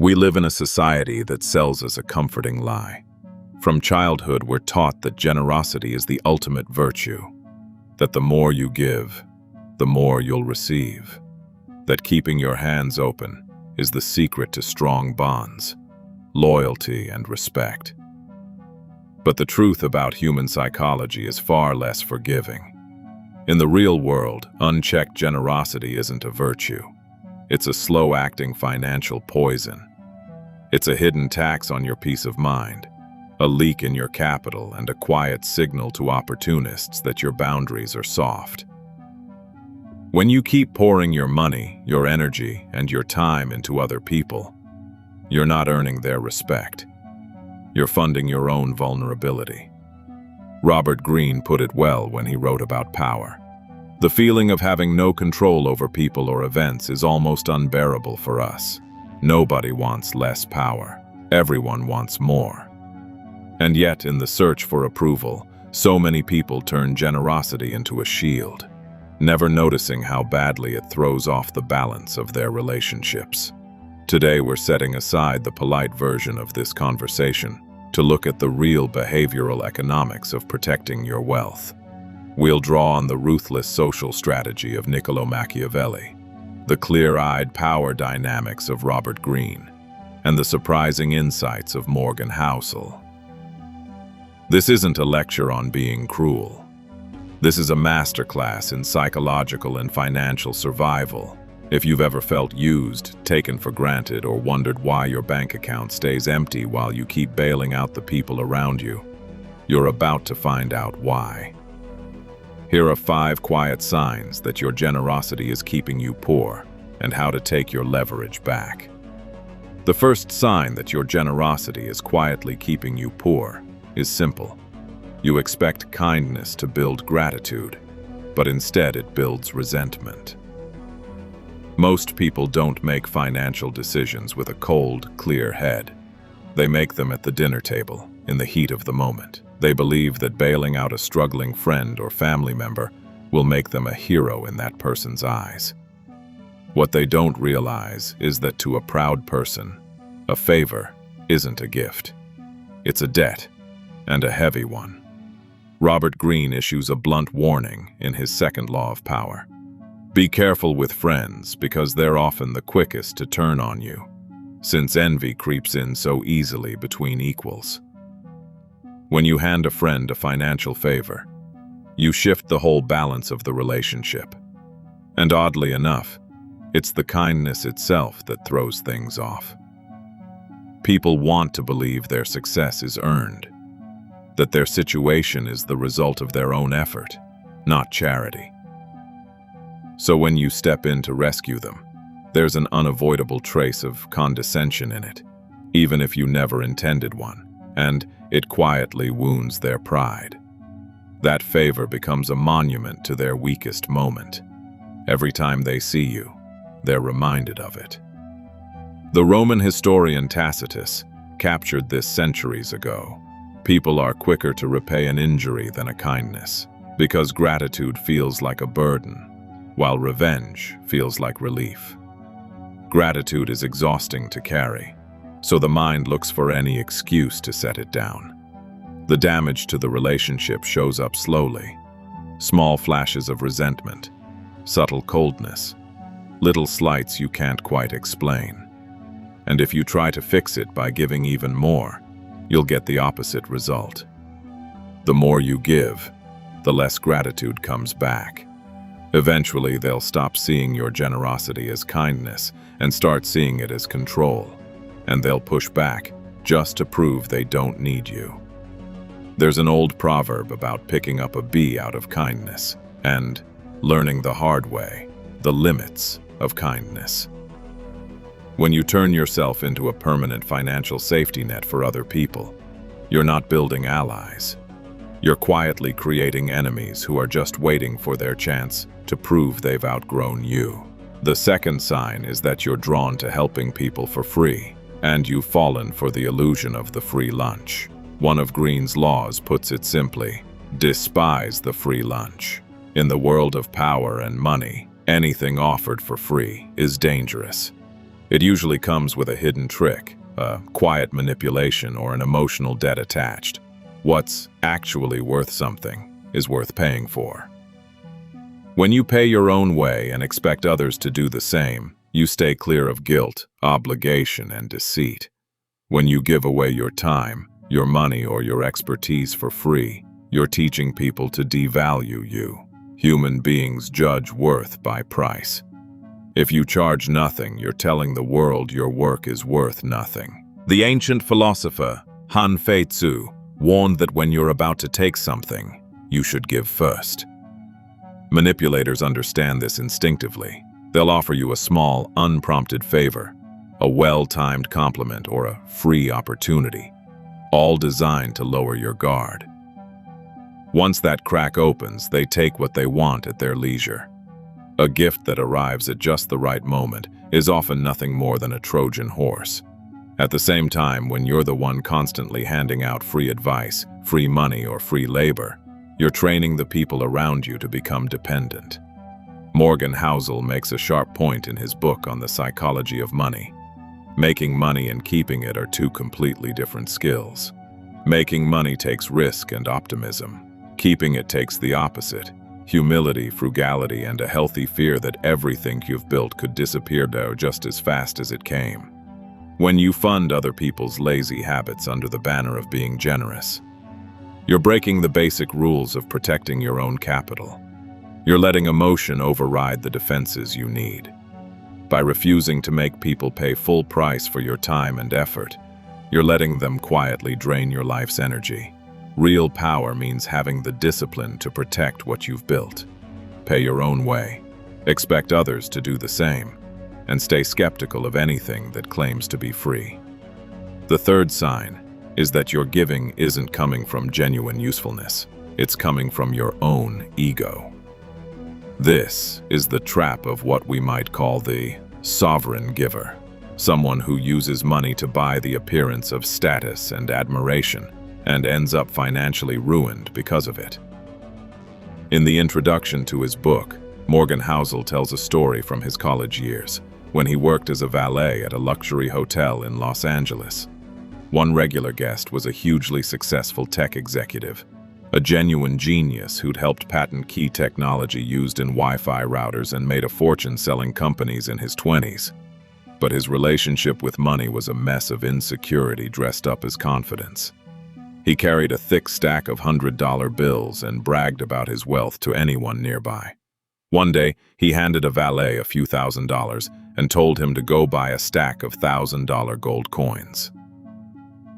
We live in a society that sells us a comforting lie. From childhood, we're taught that generosity is the ultimate virtue, that the more you give, the more you'll receive, that keeping your hands open is the secret to strong bonds, loyalty, and respect. But the truth about human psychology is far less forgiving. In the real world, unchecked generosity isn't a virtue. It's a slow-acting financial poison. It's a hidden tax on your peace of mind, a leak in your capital, and a quiet signal to opportunists that your boundaries are soft. When you keep pouring your money, your energy, and your time into other people, you're not earning their respect. You're funding your own vulnerability. Robert Greene put it well when he wrote about power. The feeling of having no control over people or events is almost unbearable for us. Nobody wants less power. Everyone wants more. And yet, in the search for approval, so many people turn generosity into a shield, never noticing how badly it throws off the balance of their relationships. Today, we're setting aside the polite version of this conversation to look at the real behavioral economics of protecting your wealth. We'll draw on the ruthless social strategy of Niccolo Machiavelli, the clear-eyed power dynamics of Robert Greene, and the surprising insights of Morgan Housel. This isn't a lecture on being cruel. This is a masterclass in psychological and financial survival. If you've ever felt used, taken for granted, or wondered why your bank account stays empty while you keep bailing out the people around you, you're about to find out why. Here are 5 quiet signs that your generosity is keeping you poor, and how to take your leverage back. The first sign that your generosity is quietly keeping you poor is simple. You expect kindness to build gratitude, but instead it builds resentment. Most people don't make financial decisions with a cold, clear head. They make them at the dinner table, in the heat of the moment. They believe that bailing out a struggling friend or family member will make them a hero in that person's eyes. What they don't realize is that to a proud person, a favor isn't a gift. It's a debt, and a heavy one. Robert Greene issues a blunt warning in his second law of power. Be careful with friends, because they're often the quickest to turn on you, since envy creeps in so easily between equals. When you hand a friend a financial favor, you shift the whole balance of the relationship. And oddly enough, it's the kindness itself that throws things off. People want to believe their success is earned, that their situation is the result of their own effort, not charity. So when you step in to rescue them, there's an unavoidable trace of condescension in it, even if you never intended one, and it quietly wounds their pride. That favor becomes a monument to their weakest moment. Every time they see you, they're reminded of it. The Roman historian Tacitus captured this centuries ago. People are quicker to repay an injury than a kindness, because gratitude feels like a burden, while revenge feels like relief. Gratitude is exhausting to carry, so the mind looks for any excuse to set it down. The damage to the relationship shows up slowly. Small flashes of resentment, subtle coldness, little slights you can't quite explain. And if you try to fix it by giving even more, you'll get the opposite result. The more you give, the less gratitude comes back. Eventually, they'll stop seeing your generosity as kindness and start seeing it as control. And they'll push back just to prove they don't need you. There's an old proverb about picking up a bee out of kindness and learning the hard way the limits of kindness. When you turn yourself into a permanent financial safety net for other people, you're not building allies. You're quietly creating enemies who are just waiting for their chance to prove they've outgrown you. The second sign is that you're drawn to helping people for free, and you've fallen for the illusion of the free lunch. One of Greene's laws puts it simply: despise the free lunch. In the world of power and money, anything offered for free is dangerous. It usually comes with a hidden trick, a quiet manipulation, or an emotional debt attached. What's actually worth something is worth paying for. When you pay your own way and expect others to do the same, you stay clear of guilt, obligation, and deceit. When you give away your time, your money, or your expertise for free, you're teaching people to devalue you. Human beings judge worth by price. If you charge nothing, you're telling the world your work is worth nothing. The ancient philosopher, Han Fei-tzu, warned that when you're about to take something, you should give first. Manipulators understand this instinctively. They'll offer you a small, unprompted favor, a well-timed compliment, or a free opportunity, all designed to lower your guard. Once that crack opens, they take what they want at their leisure. A gift that arrives at just the right moment is often nothing more than a Trojan horse. At the same time, when you're the one constantly handing out free advice, free money, or free labor, you're training the people around you to become dependent. Morgan Housel makes a sharp point in his book on the psychology of money. Making money and keeping it are two completely different skills. Making money takes risk and optimism. Keeping it takes the opposite: humility, frugality, and a healthy fear that everything you've built could disappear just as fast as it came. When you fund other people's lazy habits under the banner of being generous, you're breaking the basic rules of protecting your own capital. You're letting emotion override the defenses you need. By refusing to make people pay full price for your time and effort, you're letting them quietly drain your life's energy. Real power means having the discipline to protect what you've built. Pay your own way, expect others to do the same, and stay skeptical of anything that claims to be free. The third sign is that your giving isn't coming from genuine usefulness. It's coming from your own ego. This is the trap of what we might call the sovereign giver, someone who uses money to buy the appearance of status and admiration, and ends up financially ruined because of it. In the introduction to his book, Morgan Housel tells a story from his college years, when he worked as a valet at a luxury hotel in Los Angeles. One regular guest was a hugely successful tech executive, a genuine genius who'd helped patent key technology used in Wi-Fi routers and made a fortune selling companies in his 20s. But his relationship with money was a mess of insecurity dressed up as confidence. He carried a thick stack of $100 bills and bragged about his wealth to anyone nearby. One day, he handed a valet a few $1,000s and told him to go buy a stack of $1,000 gold coins.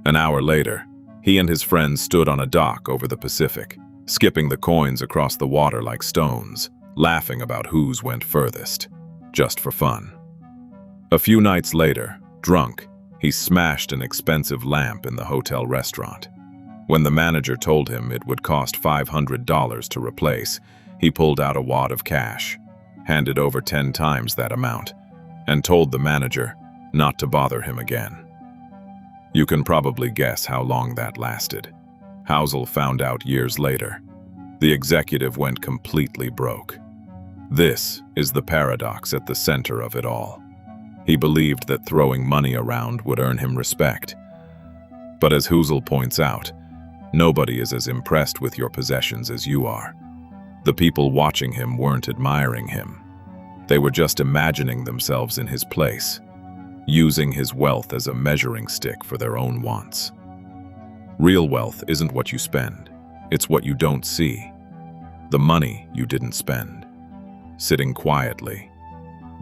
An hour later, he and his friends stood on a dock over the Pacific, skipping the coins across the water like stones, laughing about whose went furthest, just for fun. A few nights later, drunk, he smashed an expensive lamp in the hotel restaurant. When the manager told him it would cost $500 to replace, he pulled out a wad of cash, handed over 10 times that amount, and told the manager not to bother him again. You can probably guess how long that lasted. Housel found out years later. The executive went completely broke. This is the paradox at the center of it all. He believed that throwing money around would earn him respect. But as Housel points out, nobody is as impressed with your possessions as you are. The people watching him weren't admiring him. They were just imagining themselves in his place, using his wealth as a measuring stick for their own wants. Real wealth isn't what you spend, it's what you don't see. The money you didn't spend, sitting quietly,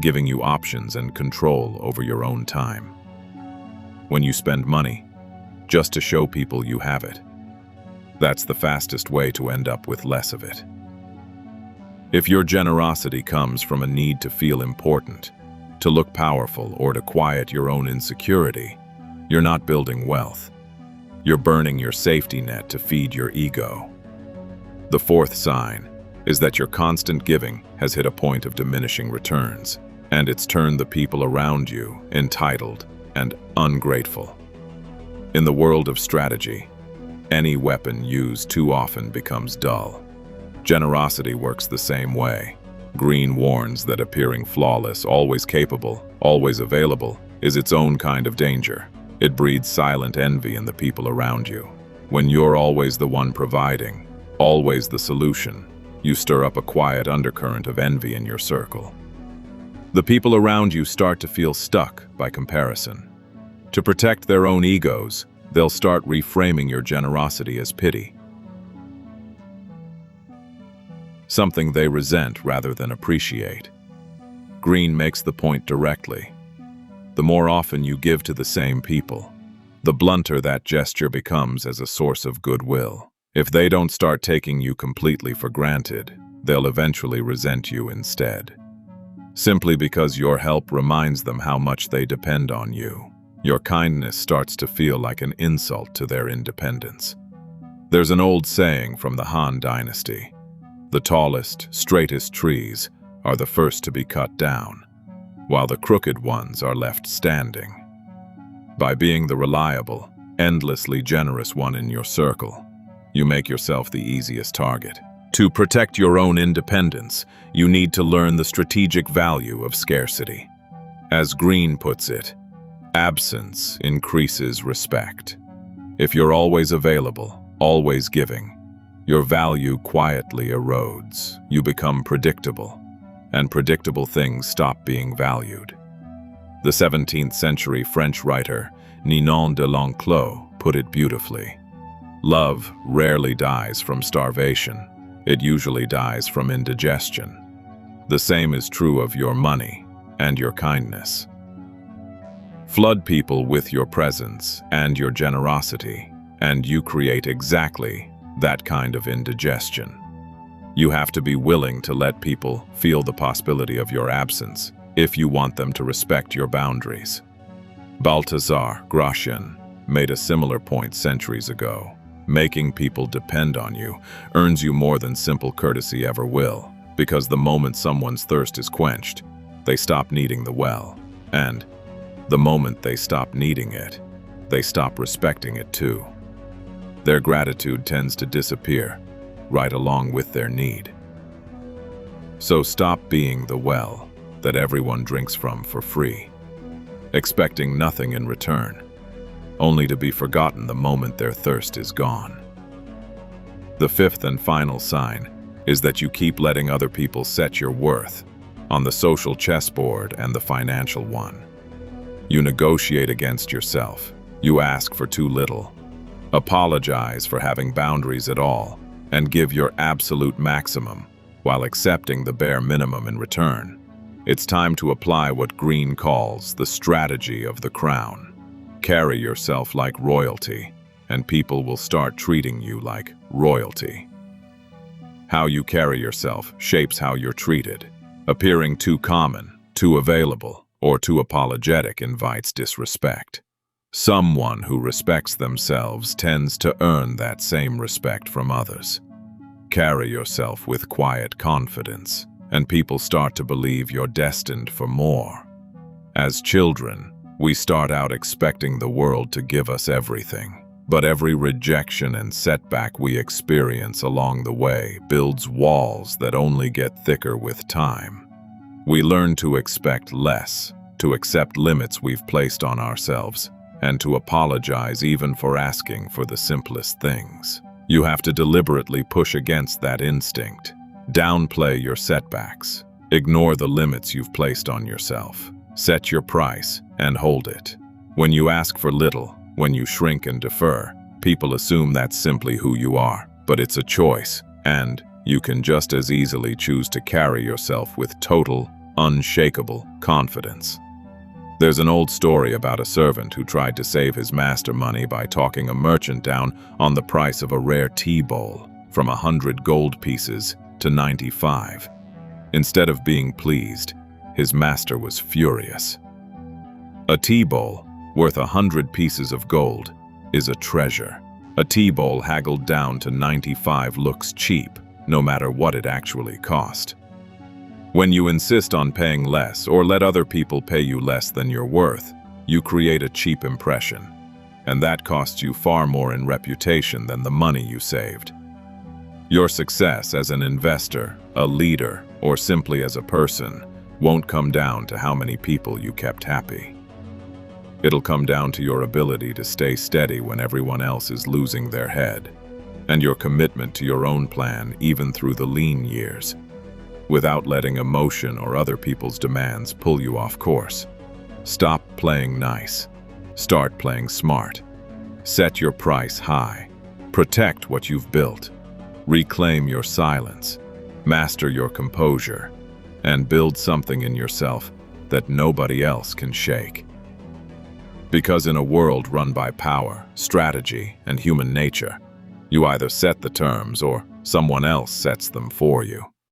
giving you options and control over your own time. When you spend money, just to show people you have it, that's the fastest way to end up with less of it. If your generosity comes from a need to feel important, to look powerful, or to quiet your own insecurity, you're not building wealth. You're burning your safety net to feed your ego. The fourth sign is that your constant giving has hit a point of diminishing returns, and it's turned the people around you entitled and ungrateful. In the world of strategy, any weapon used too often becomes dull. Generosity works the same way. Greene warns that appearing flawless, always capable, always available, is its own kind of danger. It breeds silent envy in the people around you. When you're always the one providing, always the solution, you stir up a quiet undercurrent of envy in your circle. The people around you start to feel stuck by comparison. To protect their own egos, they'll start reframing your generosity as pity, something they resent rather than appreciate. Greene makes the point directly. The more often you give to the same people, the blunter that gesture becomes as a source of goodwill. If they don't start taking you completely for granted, they'll eventually resent you instead. Simply because your help reminds them how much they depend on you, your kindness starts to feel like an insult to their independence. There's an old saying from the Han Dynasty: the tallest, straightest trees are the first to be cut down, while the crooked ones are left standing. By being the reliable, endlessly generous one in your circle, you make yourself the easiest target. To protect your own independence, you need to learn the strategic value of scarcity. As Greene puts it, absence increases respect. If you're always available, always giving, your value quietly erodes. You become predictable, and predictable things stop being valued. The 17th century French writer Ninon de L'Enclos put it beautifully. Love rarely dies from starvation. It usually dies from indigestion. The same is true of your money and your kindness. Flood people with your presence and your generosity, and you create exactly that kind of indigestion. You have to be willing to let people feel the possibility of your absence if you want them to respect your boundaries. Balthazar Gracian made a similar point centuries ago. Making people depend on you earns you more than simple courtesy ever will, because the moment someone's thirst is quenched, they stop needing the well. And the moment they stop needing it, they stop respecting it too. Their gratitude tends to disappear, right along with their need. So stop being the well that everyone drinks from for free, expecting nothing in return, only to be forgotten the moment their thirst is gone. The fifth and final sign is that you keep letting other people set your worth on the social chessboard and the financial one. You negotiate against yourself. You ask for too little, apologize for having boundaries at all, and give your absolute maximum while accepting the bare minimum in return. It's time to apply what Greene calls the strategy of the crown. Carry yourself like royalty, and people will start treating you like royalty. How you carry yourself shapes how you're treated. Appearing too common, too available, or too apologetic invites disrespect. Someone who respects themselves tends to earn that same respect from others. Carry yourself with quiet confidence, and people start to believe you're destined for more. As children, we start out expecting the world to give us everything, but every rejection and setback we experience along the way builds walls that only get thicker with time. We learn to expect less, to accept limits we've placed on ourselves, and to apologize even for asking for the simplest things. You have to deliberately push against that instinct. Downplay your setbacks. Ignore the limits you've placed on yourself. Set your price and hold it. When you ask for little, when you shrink and defer, people assume that's simply who you are, but it's a choice, and you can just as easily choose to carry yourself with total, unshakable confidence. There's an old story about a servant who tried to save his master money by talking a merchant down on the price of a rare tea bowl from 100 gold pieces to 95. Instead of being pleased, his master was furious. A tea bowl worth 100 pieces of gold is a treasure. A tea bowl haggled down to 95 looks cheap, no matter what it actually cost. When you insist on paying less or let other people pay you less than you're worth, you create a cheap impression, and that costs you far more in reputation than the money you saved. Your success as an investor, a leader, or simply as a person won't come down to how many people you kept happy. It'll come down to your ability to stay steady when everyone else is losing their head, and your commitment to your own plan even through the lean years, without letting emotion or other people's demands pull you off course. Stop playing nice. Start playing smart. Set your price high. Protect what you've built. Reclaim your silence. Master your composure. And build something in yourself that nobody else can shake. Because in a world run by power, strategy, and human nature, you either set the terms or someone else sets them for you.